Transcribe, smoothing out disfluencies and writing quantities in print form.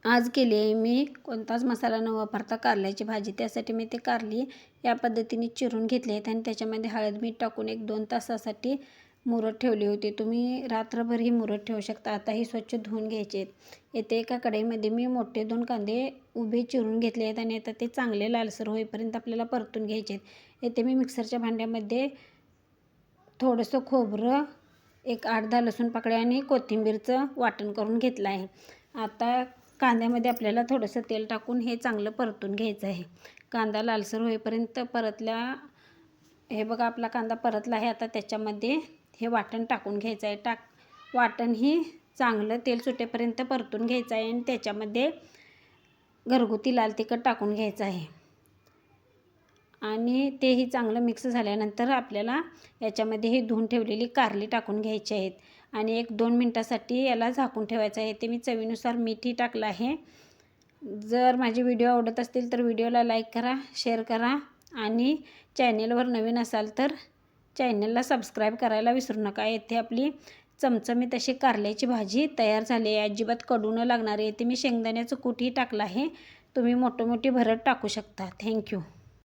आज केली आहे मी कोणताच मसाला न वापरता कारल्याची भाजी। त्यासाठी मी ते कारली या पद्धतीने चिरून घेतले आहेत आणि त्याच्यामध्ये हळद मीठ टाकून 1-2 तासासाठी मुरत ठेवली होती। तुम्ही रात्रभर ही मुरत ठेवू शकता। आता ही स्वच्छ धुवून घ्यायचे आहेत। येथे एका कढईमध्ये मी मोठे 2 कांदे उभे चिरून घेतले आहेत आणि आता ते चांगले लालसर होईपर्यंत आपल्याला परतून घ्यायचे आहेत। येथे मी मिक्सरच्या भांड्यामध्ये थोडंसं खोबरं, एक 8-10 लसूण पाकळ्या आणि कोथिंबीरचं वाटण करून घेतलं आहे। आता कांद्यामध्ये आपल्याला थोडंसं तेल टाकून हे चांगलं परतून घ्यायचं आहे। कांदा लालसर होईपर्यंत परतला। हे बघा आपला कांदा परतला आहे। आता त्याच्यामध्ये हे वाटण टाकून घ्यायचं आहे। वाटण ही चांगलं तेल सुटेपर्यंत परतून घ्यायचं आहे आणि त्याच्यामध्ये घरगुती लाल तिखट टाकून घ्यायचं आहे आणि तेही चांगलं मिक्स झाल्यानंतर आपल्याला याच्यामध्ये ही धुवून ठेवलेली कारली टाकून घ्यायची आहेत आणि 1-2 मिनटासाठी याला झाकून ठेवायचं आहे। ते मी चवीनुसार मीठही टाकलं आहे। जर माझे व्हिडिओ आवडत असतील तर व्हिडिओला लाईक करा, शेअर करा आणि चॅनेलवर नवीन असाल तर चॅनेलला सबस्क्राईब करायला विसरू नका। येथे आपली चमचमीत अशी कारल्याची भाजी तयार झाली आहे। अजिबात कडू न लागणार आहे। येथे मी शेंगदाण्याचं कूटही टाकलं आहे। तुम्ही मोठी भरड टाकू शकता। थँक्यू।